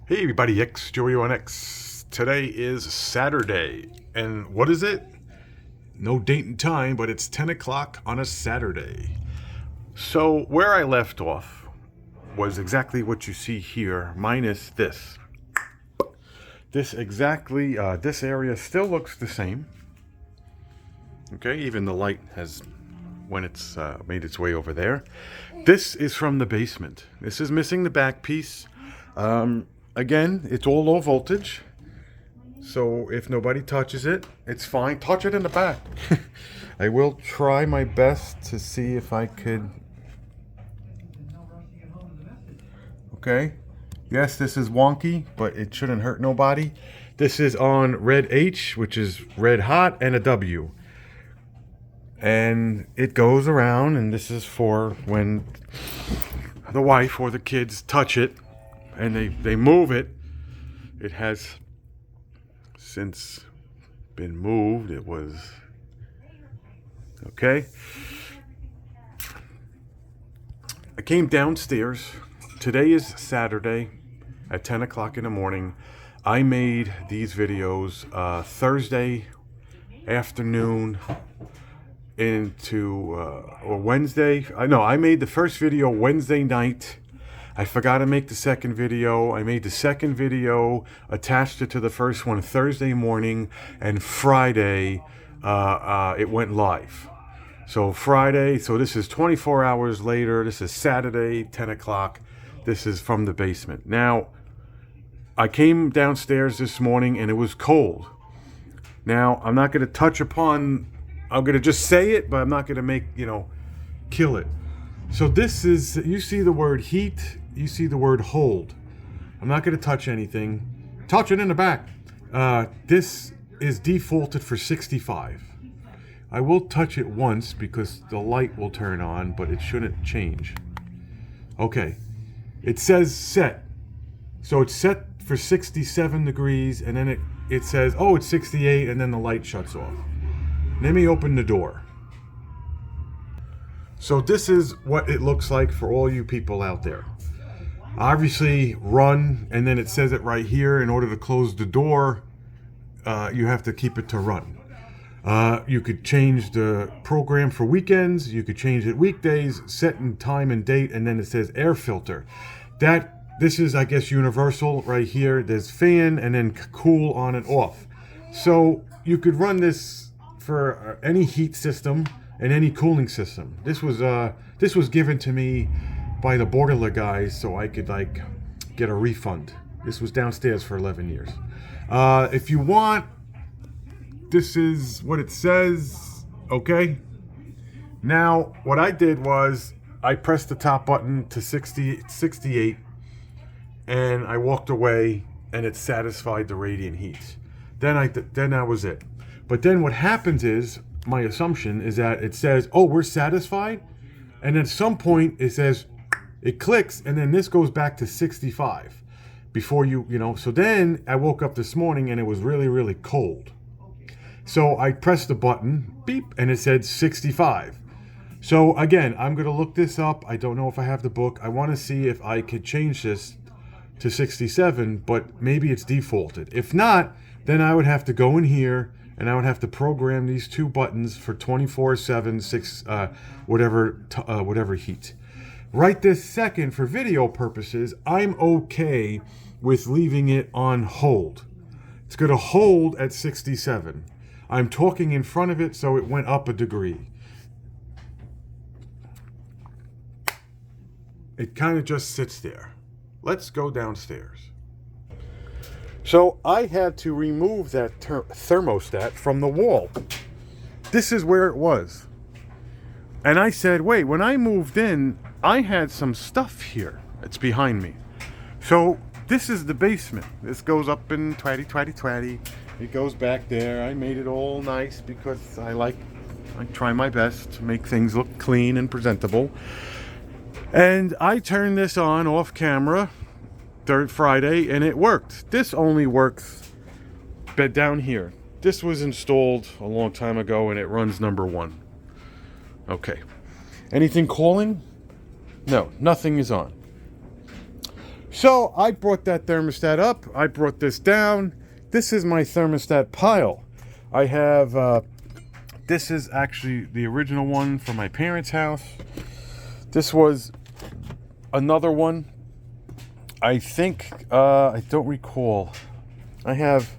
Hey everybody, X Joey on X. Today is Saturday, and what is it? No date and time, but it's 10 o'clock on a Saturday. So where I left off was exactly what you see here, minus this. This area still looks the same. Okay, even the light has, when it's made its way over there. This is from the basement. This is missing the back piece. Again, it's all low voltage, so if nobody touches it, it's fine. Touch it in the back. I will try my best to see if I could. Okay. Yes, this is wonky, but it shouldn't hurt nobody. This is on red H, which is red hot, and a W. And it goes around, and this is for when the wife or the kids touch it. And they move it. It has since been moved. It was okay. I came downstairs. Today is Saturday at 10 o'clock in the morning. I made these videos Thursday afternoon into or Wednesday. I made the first video Wednesday night. I forgot to make the second video. I made the second video, attached it to the first one Thursday morning, and Friday it went live. So Friday, so this is 24 hours later. This is Saturday, 10 o'clock. This is from the basement. Now, I came downstairs this morning and it was cold. Now, I'm not going to touch upon, I'm going to just say it, but I'm not going to kill it. So this is, you see the word heat, you see the word hold. I'm not going to touch anything. Touch it in the back. This is defaulted for 65. I will touch it once because the light will turn on, but it shouldn't change. Okay. It says set. So it's set for 67 degrees, and then it says, oh, it's 68, and then the light shuts off. Let me open the door. So this is what it looks like for all you people out there. Obviously run, and then it says it right here. In order to close the door, you have to keep it to run. You could change the program for weekends. You could change it weekdays, set in time and date, and then it says air filter. This is, I guess, universal right here. There's fan and then cool on and off. So you could run this for any heat system and any cooling system. This was given to me by the boiler guys so I could get a refund. This was downstairs for 11 years. If you want, this is what it says. Okay. Now what I did was I pressed the top button to 68, and I walked away, and it satisfied the radiant heat. Then that was it. But then what happens is, my assumption is that it says, oh, we're satisfied. And at some point it says, it clicks, and then this goes back to 65 before so then I woke up this morning and it was really, really cold. So I pressed the button, beep, and it said 65. So again, I'm going to look this up. I don't know if I have the book. I want to see if I could change this to 67, but maybe it's defaulted. If not, then I would have to go in here and I would have to program these two buttons for 24/7, whatever heat. Right this second, for video purposes, I'm okay with leaving it on hold. It's going to hold at 67. I'm talking in front of it, so it went up a degree. It kind of just sits there. Let's go downstairs. So I had to remove that thermostat from the wall. This is where it was. And I said, wait, when I moved in, I had some stuff here. It's behind me. So this is the basement. This goes up in twatty. It goes back there. I made it all nice because I try my best to make things look clean and presentable. And I turned this on off camera Friday, and it worked. This only works bed down here. This was installed a long time ago, and it runs number 1. Okay. Anything calling? No, nothing is on. So I brought that thermostat up. I brought this down. This is my thermostat pile. I have, this is actually the original one from my parents' house. This was another one. I think, I don't recall. I have,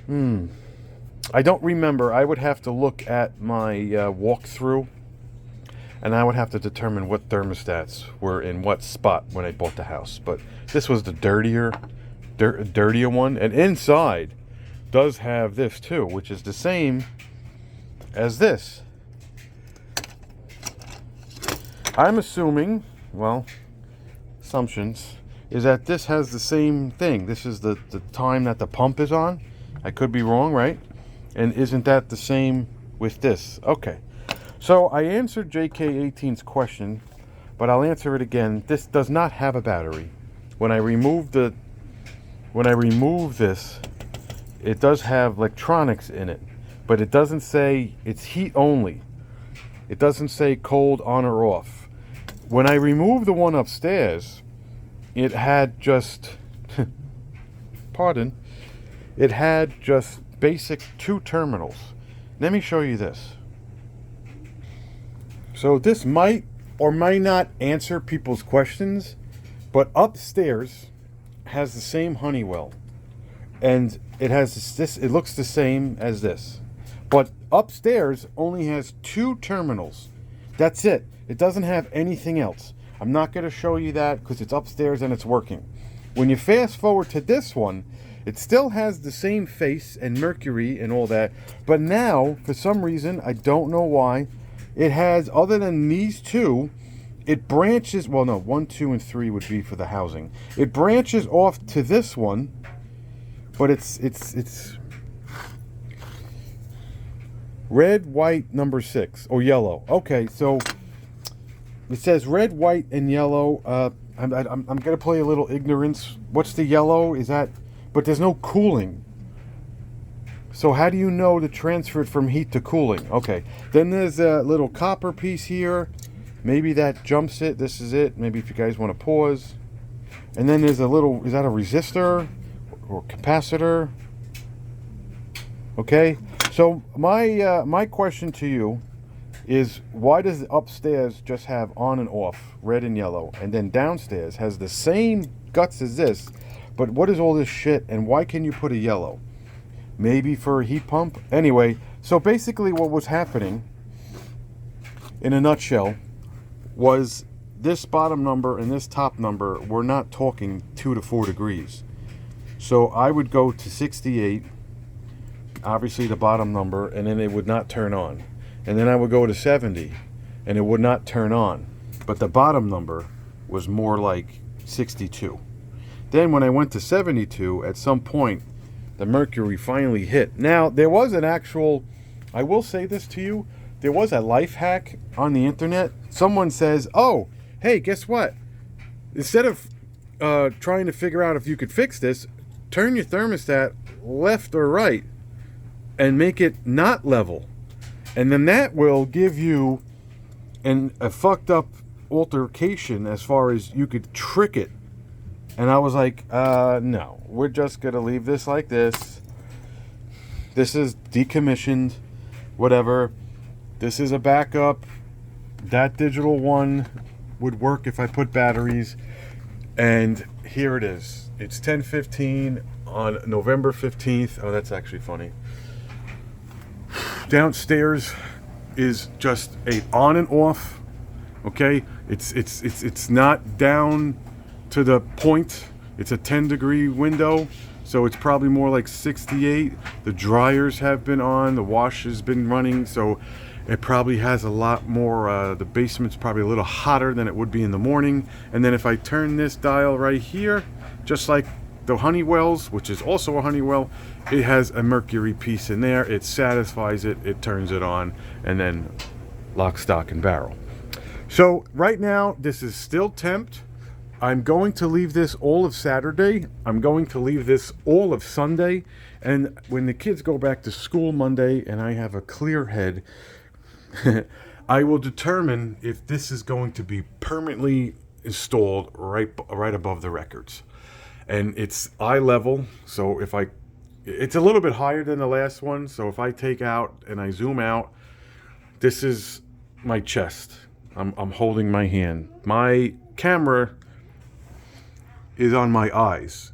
I don't remember. I would have to look at my walkthrough, and I would have to determine what thermostats were in what spot when I bought the house. But this was the dirtier one, and inside does have this too, which is the same as this. I'm assuming, well, assumptions, is that this has the same thing. This is the time that the pump is on. I could be wrong, right? And isn't that the same with this? Okay. So I answered JK18's question, but I'll answer it again. This does not have a battery. When I remove this, it does have electronics in it, but it doesn't say it's heat only. It doesn't say cold on or off. When I removed the one upstairs, it had just, it had just basic 2 terminals. Let me show you this. So this might or might not answer people's questions, but upstairs has the same Honeywell, and it has this. It looks the same as this, but upstairs only has 2 terminals. That's it. It doesn't have anything else. I'm not going to show you that because it's upstairs and it's working. When you fast forward to this one, it still has the same face and mercury and all that, but now for some reason, I don't know why, it has, other than these 2, it branches, well no, 1, 2, and 3 would be for the housing. It branches off to this one, but it's red, white, number 6, or yellow. Okay, so it says red, white, and yellow. I'm gonna play a little ignorance. What's the yellow? Is that, but there's no cooling. So how do you know to transfer it from heat to cooling? Okay, then there's a little copper piece here. Maybe that jumps it. This is it. Maybe if you guys want to pause. And then there's a little, is that a resistor or capacitor? Okay, so my question to you is, why does upstairs just have on and off, red and yellow, and then downstairs has the same guts as this, but what is all this shit, and why can you put a yellow? Maybe for a heat pump? Anyway, so basically what was happening, in a nutshell, was this bottom number and this top number were not talking 2 to 4 degrees. So I would go to 68, obviously the bottom number, and then it would not turn on. And then I would go to 70, and it would not turn on. But the bottom number was more like 62. Then when I went to 72, at some point, the mercury finally hit. Now, there was an actual, I will say this to you, there was a life hack on the internet. Someone says, oh, hey, guess what? Instead of trying to figure out if you could fix this, turn your thermostat left or right and make it not level. And then that will give you a fucked up altercation as far as you could trick it. And I was like, no, we're just going to leave this like this. This is decommissioned, whatever. This is a backup. That digital one would work if I put batteries. And here it is. It's 10:15 on November 15th. Oh, that's actually funny. Downstairs is just a on and off. Okay? It's not down to the point. It's a 10-degree window, so it's probably more like 68. The dryers have been on, the wash has been running, so it probably has a lot more, the basement's probably a little hotter than it would be in the morning. And then if I turn this dial right here, just like the Honeywells, which is also a Honeywell, it has a mercury piece in there. It satisfies it, it turns it on, and then lock, stock, and barrel. So right now, this is still temped. I'm going to leave this all of Saturday. I'm going to leave this all of Sunday. And when the kids go back to school Monday and I have a clear head, I will determine if this is going to be permanently installed right above the records, and it's eye level. So it's a little bit higher than the last one. So if I take out and I zoom out, this is my chest. I'm holding my hand. My camera is on my eyes.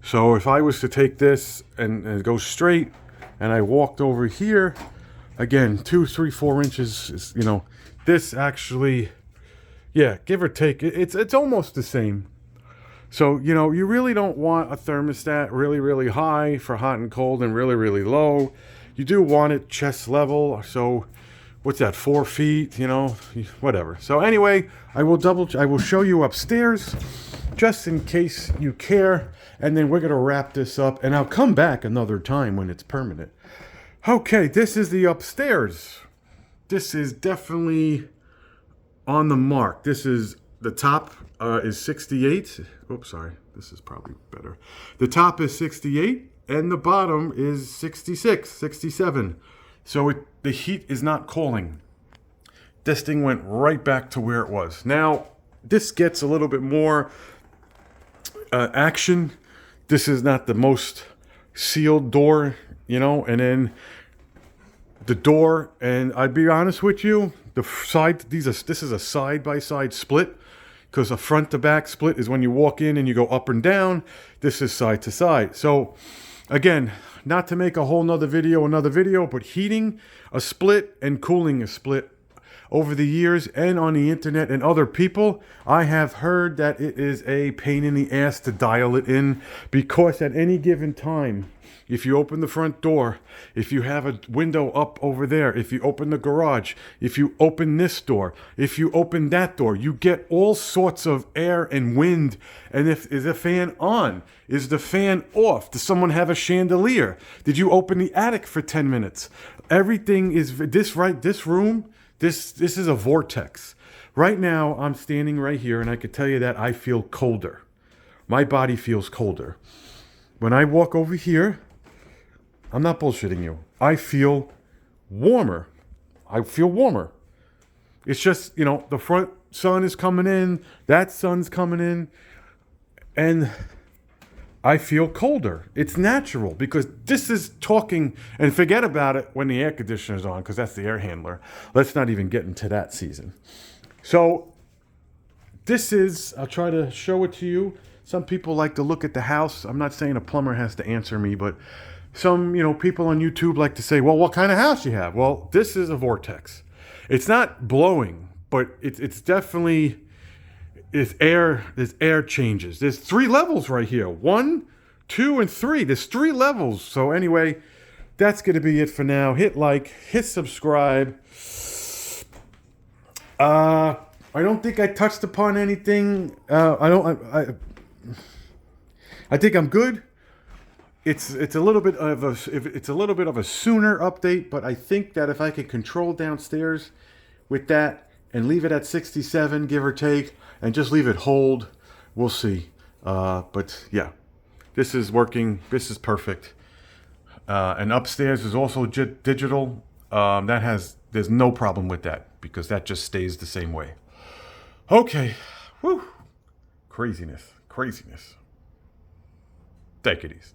So if I was to take this and go straight, and I walked over here, again, 2, 3, 4 inches is, you know, this actually, yeah, give or take, it's almost the same. So, you know, you really don't want a thermostat really, really high for hot and cold and really, really low. You do want it chest level. So what's that, 4 feet, you know, whatever. So anyway, I will show you upstairs just in case you care. And then we're going to wrap this up, and I'll come back another time when it's permanent. Okay, this is the upstairs. This is definitely on the mark. This is, the top is 68. Oops, sorry. This is probably better. The top is 68, and the bottom is 66, 67. So the heat is not cooling. This thing went right back to where it was. Now, this gets a little bit more action. This is not the most sealed door, you know, and then the door, and I'd be honest with you, the side, this is a side-by-side split, because a front to back split is when you walk in and you go up and down. This is side to side. So again, not to make a whole nother video, but heating a split and cooling a split over the years and on the internet and other people, I have heard that it is a pain in the ass to dial it in, because at any given time, if you open the front door, if you have a window up over there, if you open the garage, if you open this door, if you open that door, you get all sorts of air and wind. And is the fan on? Is the fan off? Does someone have a chandelier? Did you open the attic for 10 minutes? Everything is this room. This is a vortex. Right now, I'm standing right here, and I can tell you that I feel colder. My body feels colder. When I walk over here, I'm not bullshitting you, I feel warmer. I feel warmer. It's just, you know, the front sun is coming in, that sun's coming in, and I feel colder. It's natural, because this is talking, and forget about it when the air conditioner's on, because that's the air handler. Let's not even get into that season. So this is, I'll try to show it to you. Some people like to look at the house. I'm not saying a plumber has to answer me, but some, you know, people on YouTube like to say, well, what kind of house you have? Well, this is a vortex. It's not blowing, but it's definitely, there's air changes. There's 3 levels right here. 1, 2, and 3. There's 3 levels. So anyway, that's going to be it for now. Hit like, hit subscribe. I don't think I touched upon anything. I think I'm good. It's a little bit of a sooner update, but I think that if I can control downstairs with that and leave it at 67, give or take, and just leave it hold, we'll see. But yeah, this is working. This is perfect. And upstairs is also digital. There's no problem with that, because that just stays the same way. Okay. Whew. Craziness. Take it easy.